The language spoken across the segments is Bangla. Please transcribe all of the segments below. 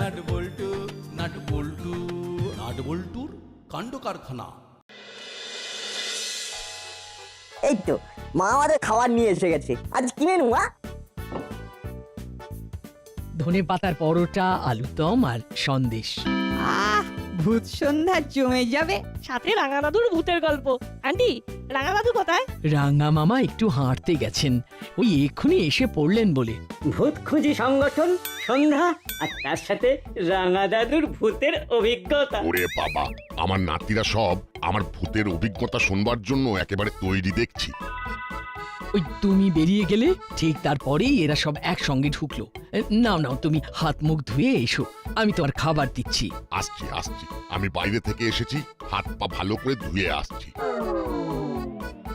নাট বল্টু নাট বল্টু নাট বল্টুর কাণ্ড কারখানা। এই তো মা আমাদের খাবার নিয়ে এসে গেছে। আজ কি মেনু মা? ধনে পাতার পরোটা, আলুদম আর সন্দেশ। ভূত সন্ধ্যা জমে যাবে। সাথে রাঙা দাদুর ভূতের গল্প। আন্টি, রাঙা দাদু কোথায়? রাঙা মামা একটু হাঁটতে গেছেন, ওই এক্ষুনি এসে পড়লেন বলে। ভূত খুঁজি সংগঠন সন্ধ্যা আর তার সাথে রাঙা দাদুর ভূতের অভিজ্ঞতা। ওরে বাবা, আমার নাতিরা সব আমার ভূতের অভিজ্ঞতা শুনবার জন্য একেবারে তৈরি দেখছি। ওই তুমি বেরিয়ে গেলে ঠিক তারপরেই এরা সব একসঙ্গে ঢুকলো। নাও নাও, তুমি হাত মুখ ধুয়ে এসো, আমি তোমার খাবার দিচ্ছি। আসছি আসছি, আমি বাইরে থেকে এসেছি, হাত পা ভালো করে ধুয়ে আসছি।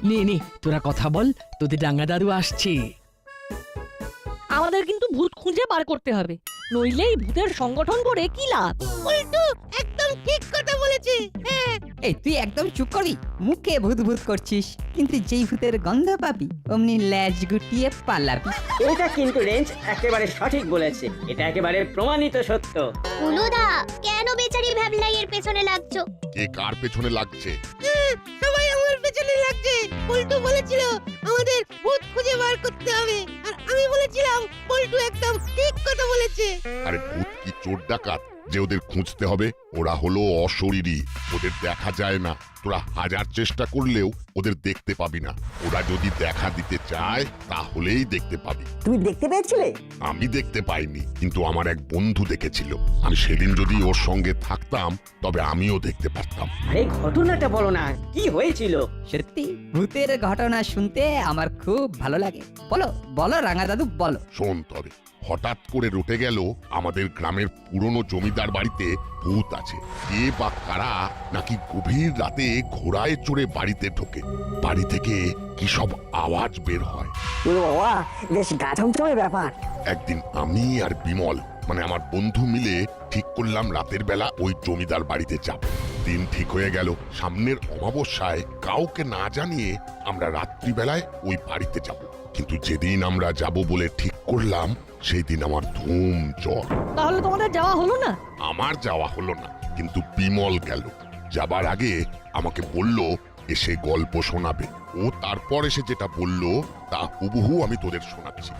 নে নে, তোরা কথা বল, তোদের ডাঙ্গা দাদু আসছে। আমাদের কিন্তু ভূত খুঁজে বার করতে হবে, নইলে এই ভূতের সংগঠন করে কি লাভ? উল্টো একদম ঠিক কথা বলেছে। হ্যাঁ, এই তুই একদম চুপ করবি, মুখে ভূত ভূত করছিস, কিন্তু যেই ভূতের গন্ধ পাবি অমনি ল্যাজ গুটিয়ে পালাবি। এটা কিন্তু রেঞ্জ একেবারে সঠিক বলেছে, এটা একেবারে প্রমাণিত সত্য। উলুদা, কেন বেচারি ভ্যাবলাইয়ের পেছনে লাগছো? কে কার পেছনে লাগছে? সবাই আমার পেছনে লাগছে। পল্টু বলেছিল আমাদের ভূত খুঁজে বার করতে হবে, আর আমি বলেছিলাম পল্টু একদম ঠিক কথা বলেছে। আরে ভূত কি চোর ডাকাত যে ওদের খুঁজতে হবে? ওরা হলো অশরীরী, ওদের দেখা যায় না। তোরা হাজার চেষ্টা করলেও ওদের দেখতে পাবি না। ওরা যদি দেখা দিতে চায় তাহলেই দেখতে পাবি। তুমি দেখতে পেয়েছিলে? আমি দেখতে পাইনি, কিন্তু আমার এক বন্ধু দেখেছিল। আমি সেদিন যদি ওর সঙ্গে থাকতাম তবে আমিও দেখতে পারতাম। আরে ঘটনাটা বলো না, কি হয়েছিল? সত্যি ভূতের ঘটনা শুনতে আমার খুব ভালো লাগে। বলো বলো রাঙা দাদু বলো। শোন তবে, হঠাৎ করে রটে গেল আমাদের গ্রামের পুরনো জমিদার বাড়িতে ভূত আছে। কে বা কারা নাকি গভীর রাতে ঘোড়ায় চড়ে বাড়িতে ঢোকে। বাড়ি থেকে কি সব আওয়াজ বের হয়। ওরে বাবা, বেশ গা ছমছমে ব্যাপার। একদিন আমি আর বিমল মানে আমার বন্ধু মিলে ঠিক করলাম রাতের বেলা ওই জমিদার বাড়িতে যাব। দিন ঠিক হয়ে গেল, সামনের অমাবস্যায় কাউকে না জানিয়ে আমরা রাত্রিবেলায় ওই বাড়িতে যাব। কিন্তু যেদিন আমরা যাব বলে ঠিক করলাম সেই দিন আমার ধুম জ্বর। তাহলে তোমাদের যাওয়া হলো না? আমার যাওয়া হলো না, কিন্তু বিমল গেল। যাবার আগে আমাকে বলল এসে গল্প শোনাবে। ও তারপর এসে যেটা বলল তা হুবহু আমি তোদের শোনাচ্ছি।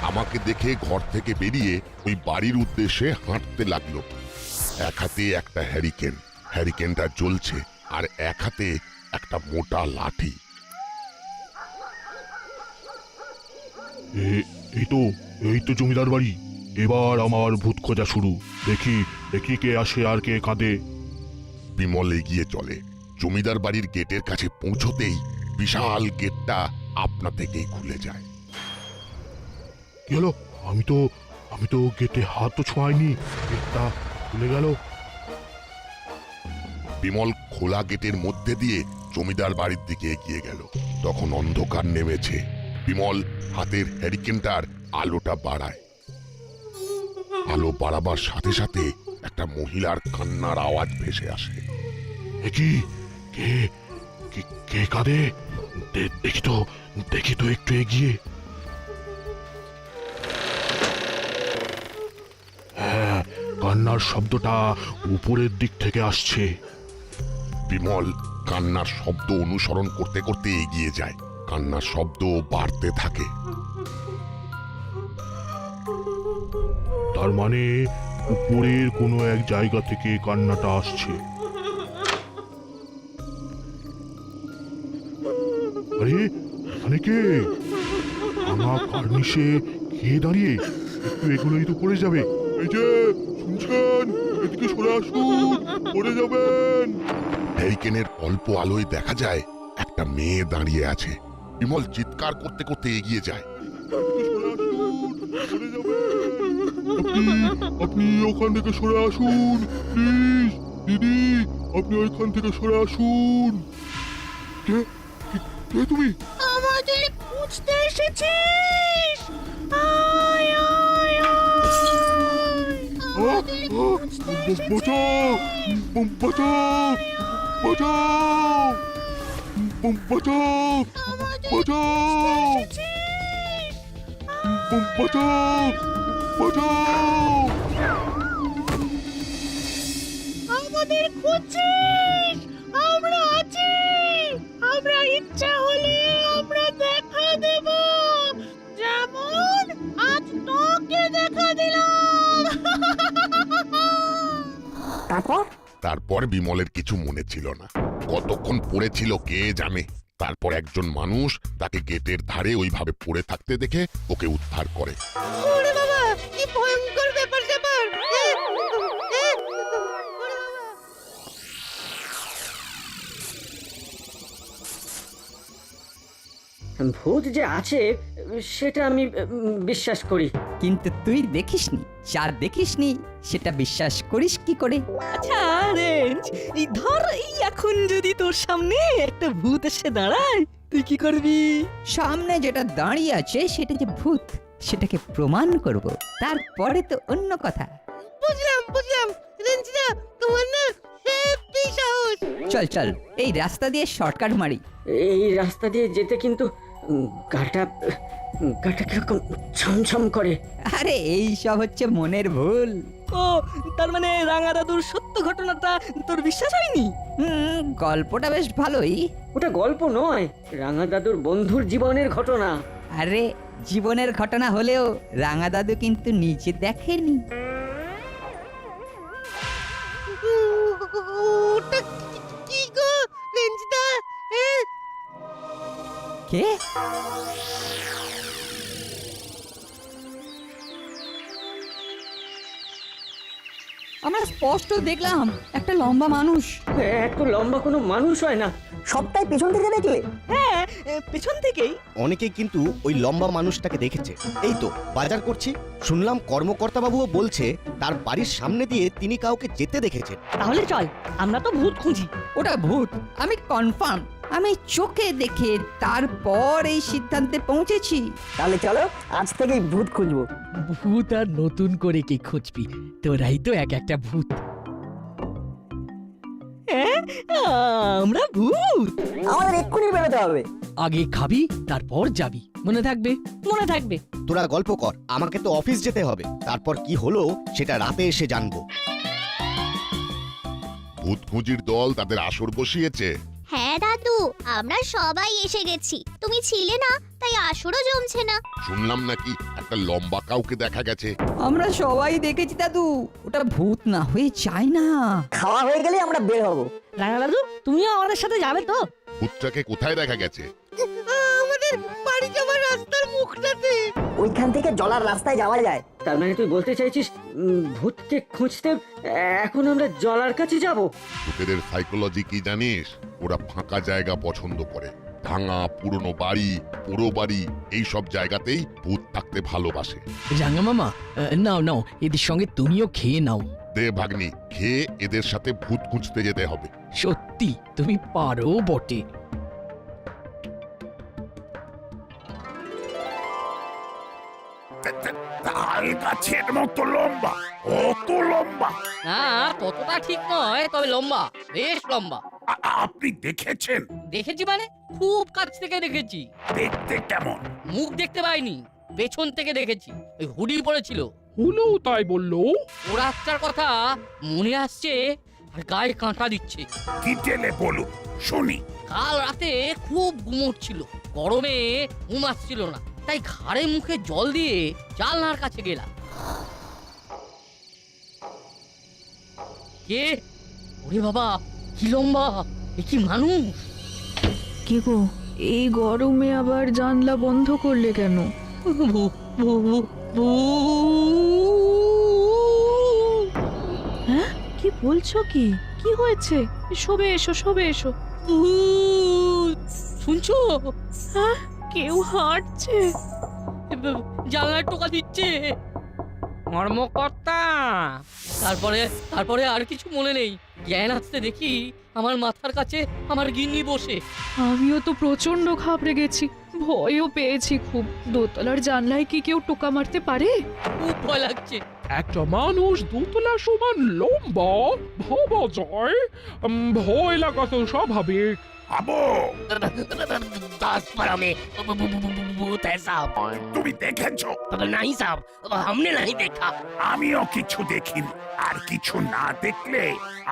আমাকে দেখে ঘর থেকে বেরিয়ে ওই বাড়ির উদ্দেশ্যে হাঁটতে লাগলো। এক হাতে একটা হ্যারিকেনটা জ্বলছে, আর এক হাতে একটা মোটা লাঠি। এই তো জমিদার বাড়ি। এবার আমার ভূত খোঁজা শুরু। দেখি দেখি কে আসে আর কে কাঁদে। বিমল এগিয়ে চলে। জমিদার বাড়ির গেটের কাছে পৌঁছতেই বিশাল গেটটা আপনা থেকেই খুলে যায়। কি হলো? আমি তো গেটে হাতও ছোঁয়াইনি, গেটটা খুলে গেল। বিমল খোলা গেটের মধ্যে দিয়ে জমিদার বাড়ির দিকে এগিয়ে গেল। তখন অন্ধকার নেমেছে। বিমল হাতের হ্যারিকেনটার আলোটা বাড়ায়। আলো বাড়াবার সাথে সাথে একটা মহিলার কান্নার আওয়াজ ভেসে আসে। কি কে কে কাঁদে? দেখি তো একটু এগিয়ে। হ্যাঁ, কান্নার শব্দটা উপরের দিক থেকে আসছে। বিমল কান্নার শব্দ অনুসরণ করতে করতে এগিয়ে যায়। কান্নার শব্দ বাড়তে থাকে। তার মানে উপরের কোনো এক জায়গা থেকে কান্নাটা আসছে। আরে এখানে কে? ভাঙা কার্নিশে কে দাঁড়িয়ে? একটু এগুলোই তো পড়ে যাবে। এই যে শুনছেন, এদিকে সরে আসুন, পড়ে যাবেন। হ্যারিকেনের অল্প আলোয় দেখা যায় একটা মেয়ে দাঁড়িয়ে আছে। বিমল চিৎকার করতে করতে এগিয়ে যায়। আপনি ওখান থেকে সরে আসুন, প্লিজ। দিদি, আপনি ওইখান থেকে সরে আসুন। কে তুমি? আমাদের খুঁজতে এসেছিস? আয় আয় বাঁচাও, বাঁচাও, বাঁচাও, বাঁচাও, বাঁচাও, বাঁচাও, বাঁচাও। আমাদের খুঁজছিস আমরা আছি আমরা ইচ্ছা হলে আমরা দেখা দেব যেমন আজ তোকে দেখা দিলাম তারপর তারপর বিমলের কিছু মনে ছিল না, কতক্ষণ পড়েছিল কে জানে। তারপর একজন মানুষ তাকে গেটের ধারে ওইভাবে পড়ে থাকতে দেখে ওকে উদ্ধার করে। ওরে বাবা কি ভয়ঙ্কর ব্যাপার স্যাপার ভূত যে আছে সেটা আমি বিশ্বাস করি। কিন্তু তুই দেখিসনি, যা দেখিসনি সেটা বিশ্বাস করিস কি করে? আচ্ছা রেঞ্জ, এই ধর এই এখন যদি তোর সামনে একটা ভূত এসে দাঁড়ায় তুই কি করবি? সামনে যেটা দাঁড়িয়ে আছে সেটা যে ভূত সেটাকে প্রমাণ করব, তারপরে তো অন্য কথা। বুঝলাম রেঞ্জিদা তোমার না হেভি সাহস চল চল এই রাস্তা দিয়ে শর্টকাট মারি। এই রাস্তা দিয়ে যেতে কিন্তু গাটা কিরকম ছমছম করে। আরে এই সব হচ্ছে মনের ভুল। ও তার মানে রাঙা দাদুর সত্য ঘটনাটা তোর বিশ্বাস হয়নি? গল্পটা বেশ ভালোই। ওটা গল্প নয়, রাঙা দাদুর বন্ধুর জীবনের ঘটনা। আরে জীবনের ঘটনা হলেও রাঙা দাদু কিন্তু নিজে দেখেনি। ওটা কি গো রেঞ্জিদা কে? আমরা স্পষ্ট দেখলাম একটা লম্বা মানুষ। এত লম্বা কোনো মানুষ হয় না। সবটাই পেছন থেকে দেখলে? হ্যাঁ পেছন থেকেই। অনেকেই কিন্তু ওই লম্বা মানুষটাকে দেখেছে। এই তো বাজার করছি, শুনলাম কর্মকর্তা বাবুও বলছে তার বাড়ির সামনে দিয়ে তিনি কাউকে যেতে দেখেছেন। তাহলে চল আমরা তো ভূত খুঁজি। ওটা ভূত আমি কনফার্ম, আমি চোখে দেখে তারপর এই সিদ্ধান্তে পৌঁছেছি। তাহলে চলো আজ থেকেই ভূত খুঁজবো। ভূত আর নতুন করে কি খুঁজবি? তোরাই তো এক একটা ভূত। হ্যাঁ আমরা ভূত। আমাদের এক্ষুনি বেরোতে হবে। আগে খাবি তারপর যাবি, মনে থাকবে? মনে থাকবে। তোরা গল্প কর, আমাকে তো অফিস যেতে হবে। তারপর কি হলো সেটা রাতে এসে জানবো। ভূত খুঁজির দল তাদের আসর বসিয়েছে। হ্যাঁ দাদু, আমরা সবাই এসে গেছি। তুমি ছিলে না, তাই আসরও জমছে না। শুনলাম নাকি একটা লম্বা কাউকে দেখা গেছে। আমরা সবাই দেখেছি দাদু, ওটা ভূত না হয়ে যায় না। খাওয়া হয়ে গেলে আমরা বের হবো। রাঙা দাদু তুমিও আমাদের সাথে যাবে তো? ভূতটাকে কোথায় দেখা গেছে? আমাদের বাড়ি যাওয়ার রাস্তার মুখটাতে। ওইখান থেকে জলার রাস্তায় যাওয়া যায়। তার মানে তুই বলতে চাইছিস ভূতকে খুঁজতে এখন আমরা জলার কাছে যাব? ভূতেদের সাইকোলজি কি জানিস? ওরা ফাঁকা জায়গা পছন্দ করে। ভাঙা পুরনো বাড়ি, পোড়ো বাড়ি, এই সব জায়গাতেই ভূত থাকতে ভালোবাসে। রাঙা মামা, নাও নাও, এদের সঙ্গে তুমিও খেয়ে নাও। দে ভাগ্নি, খেয়ে এদের সাথে ভূত খুঁজতে যেতে হবে। সত্যি তুমি পারো বটে। তাল গাছের মতো লম্বা, অত লম্বা। না ততটা ঠিক নয়, তবে লম্বা, বেশ লম্বা। আপনি দেখেছেন? দেখেছি মানে খুব কাছ থেকে দেখেছি। দেখতে কেমন? মুখ দেখতে পাইনি, পেছন থেকে দেখেছি। ওই হুডি পড়েছিল। হলো তাই বললো। ওর একটার কথা মনে আসছে আর গায়ে কাঁটা দিচ্ছে। কি টেলে বলুন শুনি। কাল রাতে খুব গুমোট ছিল, গরমে ঘুম আসছিল না, তাই ঘাড়ে মুখে জল দিয়ে জানলার কাছে গেলাম। কে? ওরে বাবা কি লম্বা, এ কি মানুষ! কি গো, এই গরমে আবার জানলা বন্ধ করলে কেন? হ্যাঁ কি বলছো? কি কি হয়েছে? শোবে এসো, শোবে এসো। শুনছো? হ্যাঁ কেউ হাঁটছে। জানলার টোকা দিচ্ছে। কর্মকর্তা। তারপরে আর কিছু মনে নেই। জ্ঞান আসতে দেখি আমার মাথার কাছে আমার গিন্নি বসে। আমিও তো প্রচন্ড ঘাবড়ে গেছি, ভয়ও পেয়েছি খুব। দোতলার জানলায় কি কেউ টোকা মারতে পারে? খুব ভয় লাগছে। একটা মানুষ দোতলা সমান লম্বা, ভাবা যায়। ভয় লাগা তো স্বাভাবিক। হাবো 10 पारा में भूत है साहब। তুমি দেখেছো? नहीं साहब, हमने नहीं देखा। আমিও কিছু দেখিনি, আর কিছু না দেখলে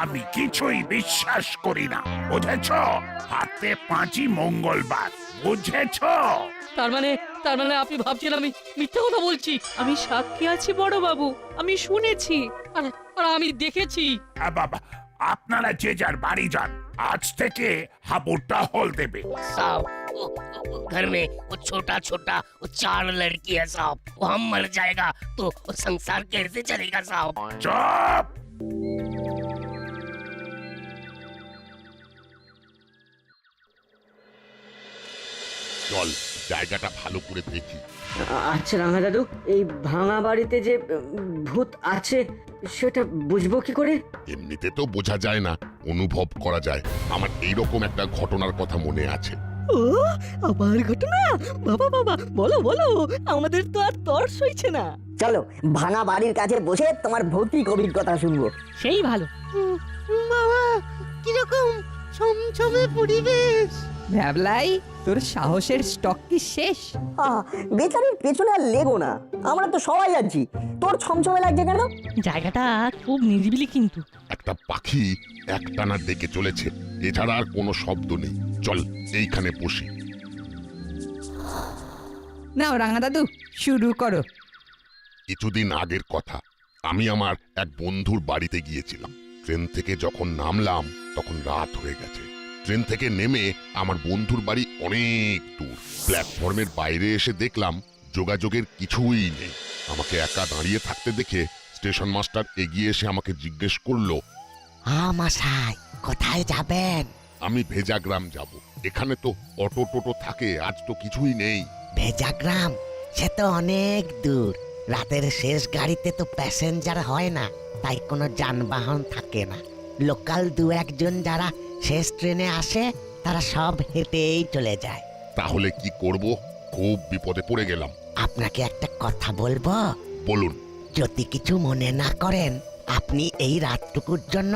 আমি কিছুই বিশ্বাস করি না, বুঝেছো? হাতে 5ই মঙ্গলবার, বুঝেছো? তার মানে আপনি ভাবছেন আমি মিথ্যে কথা বলছি? আমি সাক্ষী আছি বড় বাবু, আমি শুনেছি। আর আমি দেখেছি। বাবা, আপনারা যে যার বাড়ি যান, আজ থেকে হাবু টহল দেবে। साहब वो घर में वो छोटा छोटा वो 4 लड़की है साहब, वो हम मर जाएगा तो वो संसार कैसे चलेगा साहब? চুপ! চল জায়গাটা ভালো করে দেখি। আচ্ছা রাঙা দাদু, এই ভাঙা বাড়িতে যে ভূত আছে সেটা বুঝবো কি করে? এমনিতে তো বোঝা যায় না, অনুভব করা যায়। আমার এইরকম একটা ঘটনার কথা মনে আছে। ও আবার ঘটনা? বাবা বাবা, বলো বলো, আমাদের তো আর তর সইছে না। চলো ভাঙা বাড়ির কাছে বসে তোমার ভৌতিক অভিজ্ঞতা শুনবো। সেই ভালো। বাবা, কিরকম ছমছমে পরিবেশ। ভ্যাবলাই, তোর সাহসের স্টক কি শেষ? বেচারির পেছনে আর লেগো না, আমরা তো সবাই আছি। তোর ছমছমে লাগছে কেন? জায়গাটা খুব নিরিবিলি কিন্তু। একটা পাখি একটানা ডেকে চলেছে, এছাড়া আর কোনো শব্দ নেই। চল এইখানে বসি। নাও রাঙা দাদু, শুরু করো। কিছুদিন আগের কথা, আমি আমার এক বন্ধুর বাড়িতে গিয়েছিলাম। ট্রেন থেকে যখন নামলাম তখন রাত হয়ে গেছে। ট্রেন থেকে নেমে আমার বন্ধুর বাড়ি অনেক দূর। প্ল্যাটফর্মের বাইরে এসে দেখলাম যোগাযোগের কিছুই নেই। আমাকে একা দাঁড়িয়ে থাকতে দেখে স্টেশন মাস্টার এগিয়ে এসে আমাকে জিজ্ঞেস করলো, মশাই, কোথায় যাবেন? আমি ভেজাগ্রাম যাব। এখানে তো অটো টোটো থাকে, আজ তো কিছুই নেই। ভেজাগ্রাম? সে তো অনেক দূর। রাতের শেষ গাড়িতে তো প্যাসেঞ্জার হয় না, তাই কোনো যানবাহন থাকে না। লোকাল 2-1 যারা শেষ ট্রেনে আসে তারা সব হেঁটেই চলে যায়। তাহলে কি করব? খুব বিপদে পড়ে গেলাম। আপনাকে একটা কথা বলবো? বলুন। যদি কিছু মনে না করেন, আপনি এই রাতটুকুর জন্য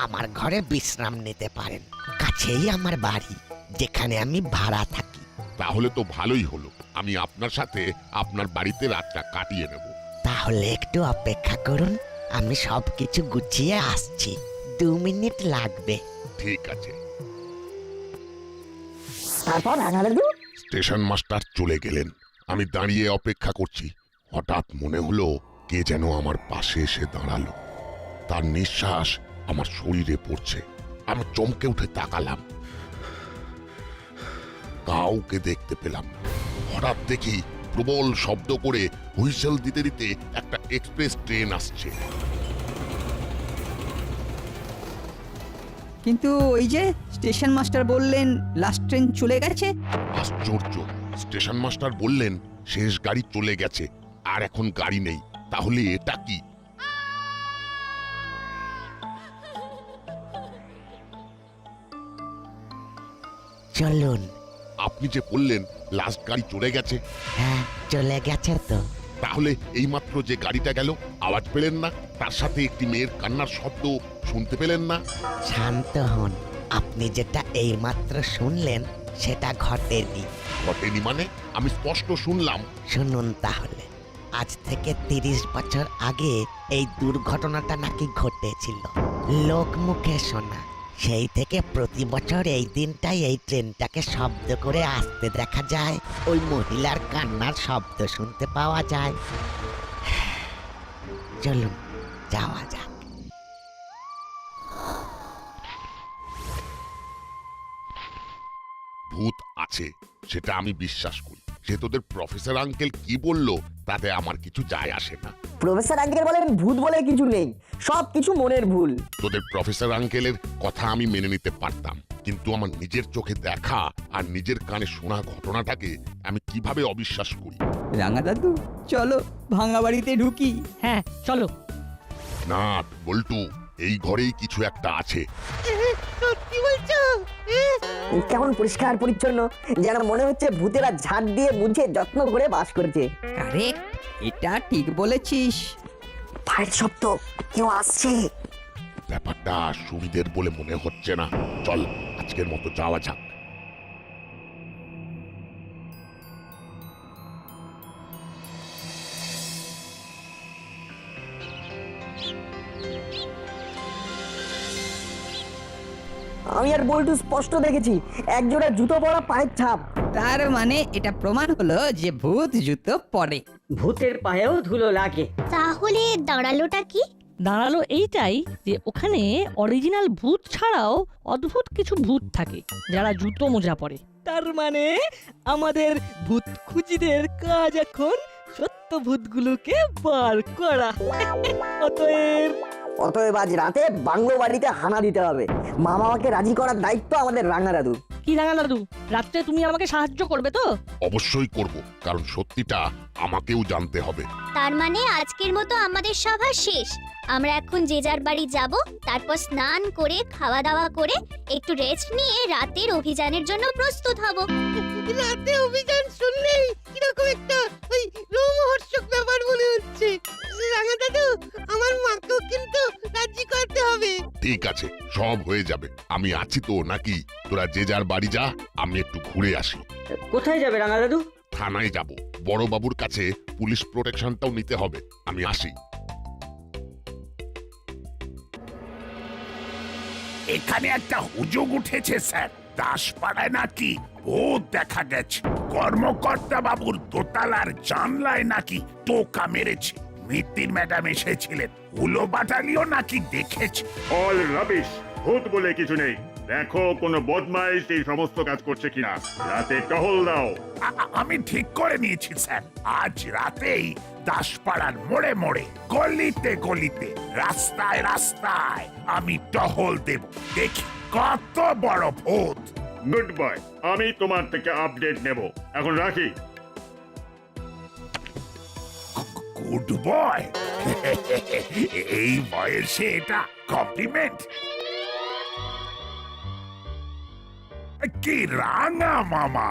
আমার ঘরে বিশ্রাম নিতে পারেন। কাছেই আমার বাড়ি, যেখানে আমি ভাড়া থাকি। তাহলে তো ভালোই হলো, আমি আপনার সাথে আপনার বাড়িতে রাতটা কাটিয়ে নেব। তাহলে একটু অপেক্ষা করুন, আমি সবকিছু গুছিয়ে আসছি। 2 মিনিট লাগবে। ঠিক আছে। তারপর রাঙা দাদু? স্টেশন মাস্টার চলে গেলেন। আমি দাঁড়িয়ে অপেক্ষা করছি। হঠাৎ মনে হলো কে যেন আমার পাশে এসে দাঁড়ালো। তার নিঃশ্বাস আমার শরীরে পড়ছে। আমি চমকে উঠে তাকালাম, কাউকে দেখতে পেলাম না। হঠাৎ দেখি প্রবল শব্দ করে হুইসেল দিতে দিতে একটা এক্সপ্রেস ট্রেন আসছে। কিন্তু ওই যে স্টেশন মাস্টার বললেন লাস্ট ট্রেন চলে গেছে। আশ্চর্য! স্টেশন মাস্টার বললেন শেষ গাড়ি চলে গেছে, আর এখন গাড়ি নেই। তাহলে এটা কি? চলুন। আপনি যে বললেন লাস্ট গাড়ি চলে গেছে। হ্যাঁ, চলে গেছে তো। তাহলে এইমাত্র যে গাড়িটা গেল, আওয়াজ পেলেন না? তার সাথে একটি মেয়ের কান্নার শব্দ শুনতে পেলেন না? শান্ত হন। আপনি যেটা এইমাত্র শুনলেন সেটা ঘটেনি। ঘটেনি মানে? আমি স্পষ্ট শুনলাম। শুনুন তাহলে। আজ থেকে 30 বছর আগে এই দুর্ঘটনাটা নাকি ঘটেছিল। লোক মুখে শোনা। সেই থেকে প্রতি বছর এই দিনটাই এই ট্রেনটাকে শব্দ করে আসতে দেখা যায়। ওই মহিলার কান্নার শব্দ শুনতে পাওয়া যায়। চলুন যাওয়া যাক। ভূত আছে সেটা আমি বিশ্বাস করি। সে তোদের প্রফেসর আঙ্কেল কি বললো তাতে আমার কিছু যায় আসে না। প্রফেসর আঙ্কেল বলেন ভূত বলে কিছু নেই, সব কিছু মনের ভুল। তোদের প্রফেসর আঙ্কেলের কথা আমি মেনে নিতে পারতাম, কিন্তু আমার নিজের চোখে দেখা আর নিজের কানে শোনা ঘটনাটাকে আমি কিভাবে অবিশ্বাস করি? রাঙা দাদু, চলো ভাঙা বাড়িতে ঢুকি। হ্যাঁ চলো। না বল্টু, এই ঘরেই কিছু একটা আছে। সত্যি বলছো? কেমন পরিষ্কার পরিচ্ছন্ন, যেন মনে হচ্ছে ভূতেরা ঝাড় দিয়ে মুছে যত্ন করে বাস করছে। কারেক্ট, এটা ঠিক বলেছিস। পায়ের শব্দ, কেউ আসছে। ব্যাপারটা সুবিধের বলে মনে হচ্ছে না। চল আজকের মতো যাওয়া যাক। আমি আর বল্টু স্পষ্ট দেখেছি একজোড়া জুতো পরা পায়ের ছাপ। তার মানে এটা প্রমাণ হলো যে ভূত জুতো পরে। ভূতের পায়েও ধুলো লাগে। তাহলে দাঁড়ালোটা কি? দাঁড়ালো এইটাই যে ওখানে অরিজিনাল ভূত ছাড়াও অদ্ভুত কিছু ভূত থাকে যারা জুতো মোজা পরে। তার মানে আমাদের ভূত খুঁজিদের কাজ এখন সত্য ভূতগুলোকে বার করা। অতএব আজ রাতে বাংলো বাড়িতে হানা দিতে হবে। মামাকে রাজি করার দায়িত্ব আমাদের রাঙা দাদু। কি রাঙা দাদু, রাত্রে তুমি আমাকে সাহায্য করবে তো? অবশ্যই করব, কারণ সত্যিটা আমাকেও জানতে হবে। তার মানে আজকের মতো আমাদের সভা শেষ। আমরা এখন যে যার বাড়ি যাব, তারপর স্নান করে খাওয়া দাওয়া করে একটু রেস্ট নিয়ে রাতের অভিযানের জন্য প্রস্তুত হব। রাতে অভিযান শুনলেই কিরকম একটা ওই রোমহর্ষক ব্যাপার মনে হচ্ছে। রাঙা দাদু, আমার মাকেও কিন্তু রাজি করতে হবে। ঠিক আছে, সব হয়ে যাবে। আমি আছি তো নাকি? তোরা যে যার বাড়ি যা, আমি একটু ঘুরে আসি। কোথায় যাবে রাঙা দাদু? থানায় যাব, বড় বাবুর কাছে পুলিশ প্রোটেকশনটাও নিতে হবে। আমি আসি। এখানে একটা হুজুগ উঠেছে স্যার, দাসপাড়ায় নাকি ভূত দেখা গেছে। কর্মকর্তা বাবুর দোতলার জানলায় নাকি টোকা মেরেছে। মিত্তির ম্যাডাম এসেছিলেন, হুলো বাটালিও নাকি দেখেছে। অল রাবিশ, ভূত বলে কিছু নেই। দেখো কোনো বদমাইশ এই সমস্ত কাজ করছে কিনা। রাতে টহল দাও। আমি ঠিক করে নিয়েছি স্যার, আজ রাতেই দাসপাড়ার মোড়ে মোড়ে, গলিতে গলিতে, রাস্তায় রাস্তায় আমি টহল দেব। দেখি কত বড় ভূত। গুড বয়, আমি তোমার থেকে আপডেট নেব। এখন রাখি। Good boy? এই বয়সে এটা কমপ্লিমেন্ট? কি রাঙা মামা,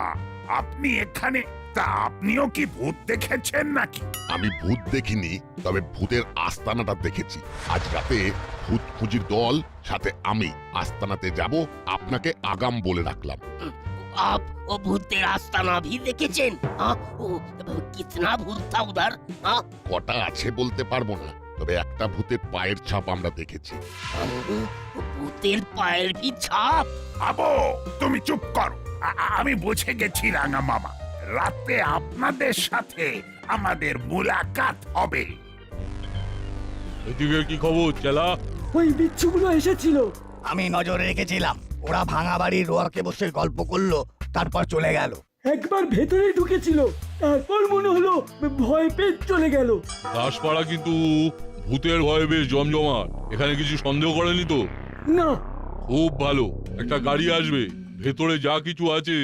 আপনি এখানে? তা আপনিও কি ভূত দেখেছেন নাকি? আমি ভূত দেখিনি, তবে ভূতের আস্তানাটা দেখেছি। আজ রাতে ভূত খুঁজির দল সাথে আমি আস্তানাতে যাব। আপনাকে আগাম বলে রাখলাম। आप वो भूत तेरा आस्ताना भी देखेছেন? ও কিতনা ভূত था उधर? কটা আছে বলতে পারবো না, তবে একটা ভূতের পায়ের ছাপ আমরা দেখেছি। ভূতের পায়ের ভি ছাপ? আবো, তুমি চুপ করো। আমি বুঝে গেছি রাঙা মামা, রাতে আপনাদের সাথে আমাদের মুলাকাত হবে। এদিকে কি খবর চেলা? ওই বিচ্ছুগুলো এসেছিল। আমি নজরে রেখেছিলাম, ওরা ভাঙা বাড়ির রোয়াকে বসে গল্প করলো, তারপর চলে গেল। একবার ভেতরে ঢুকেছিল, তারপর মনে হলো ভয় পেয়ে চলে গেল। দাসপাড়া কিন্তু ভূতের ভয়ে বেশ জমজমাট। এখানে কিছু সন্দেহ করেনি তো? না। খুব ভালো, একটা গাড়ি আসবে, ভেতরে যা কিছু আছে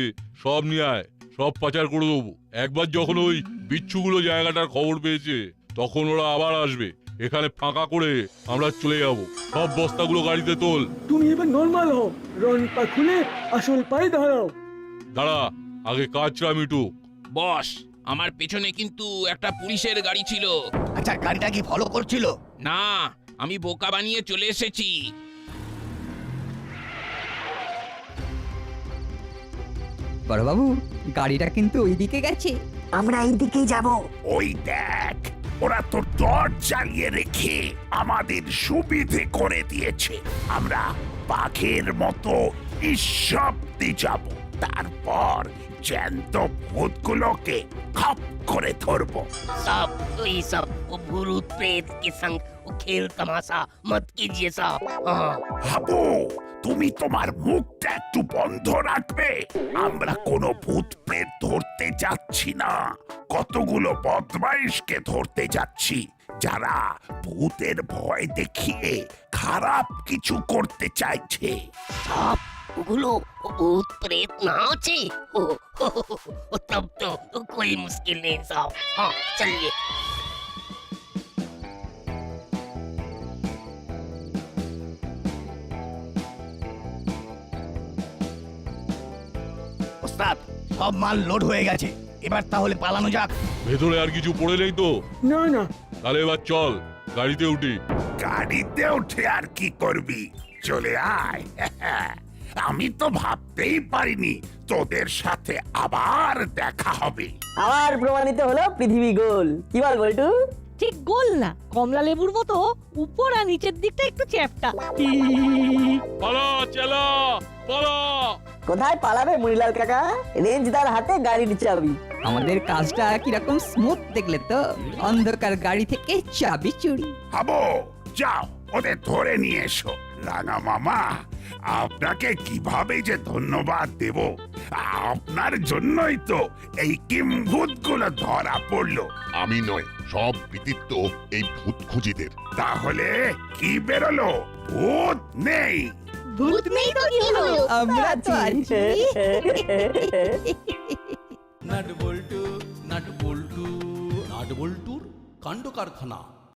সব নিয়ে আয়, সব পাচার করে দেবো। একবার যখন ওই বিচ্ছুগুলো জায়গাটার খবর পেয়েছে, তখন ওরা আবার আসবে। এখানে ফাঁকা করে আমরা চলে যাব। সব বস্তাগুলো গাড়িতে তোল। তুমি এবার নরমাল হও, রন পা খুলে আসল পায়ে দাঁড়াও। দাঁড়া, আগে কাজটা মিটুক। বস, আমার পেছনে কিন্তু একটা পুলিশের গাড়ি ছিল। আচ্ছা, গাড়িটা কি ফলো করছিল? না, আমি বোকা বানিয়ে চলে এসেছি। বড়বাবু, গাড়িটা কিন্তু ওইদিকে গেছে। আমরা এই দিকেই যাব। ওই দেখ, ওরা তো দর জ্বালিয়ে রেখে আমাদের সুবিধে করে দিয়েছে। আমরা বাঘের মতো নিঃশব্দে যাব, তারপর জ্যান্ত ভূতগুলোকে খপ করে ধরবো। साहब तो ये सब वो भूत प्रेत के संग वो खेल तमाशा मत कीजिए साहब। হাবু, তুমি তোমার মুখটা একটু বন্ধ রাখবে। আমরা কোনো ভূত প্রেত ধরতে যাচ্ছি না, কতগুলো বদমাইশকে ধরতে যাচ্ছি, যারা ভূতের ভয় দেখিয়ে খারাপ কিছু করতে চাইছে। साहब ওগুলো ভূত প্রেত না আছে? तब तो कोई मुश्किल नहीं साहब। हाँ चलिए। ওস্তাদ, সব মাল লোড হয়ে গেছে, এবার তাহলে পালানো যাক। ভেতরে আর কিছু পড়ে নেই তো? না না। তাহলে এবার চল, গাড়িতে উঠি। গাড়িতে উঠে আর কি করবি? চলে আয়। আমি তো ভাবতেই পারিনি তোদের সাথে আবার দেখা হবে। আবার প্রমাণিত হলো পৃথিবী গোল। কি বল বল্টু? ঠিক গোল না, কমলা লেবুর মতো উপর আর নিচের দিকটা একটু চ্যাপ্টা। পালা চেলা পালা। কোথায় পালাবে মুড়িলাল কাকা? রেঞ্জদার হাতে গাড়ির চাবি। আমাদের কাজটা কিরকম স্মুথ দেখলে তো, অন্ধকার গাড়ি থেকে চাবি চুরি। হাবো যাও ওদের ধরে নিয়ে এসো। রাঙা মামা, আপনাকে কিভাবে যে ধন্যবাদ দেব, আপনার জন্যই তো এই কিম্ভূতগুলো ধরা পড়লো। আমি নয়, সব কৃতিত্ব এই ভূত খুঁজিদের। তাহলে কি বেরোলো? ভূত নেই। ভূত নেই তো কি হলো? আমরা তো আছি। নাট বল্টু নাট বল্টুর কাণ্ড কারখানা।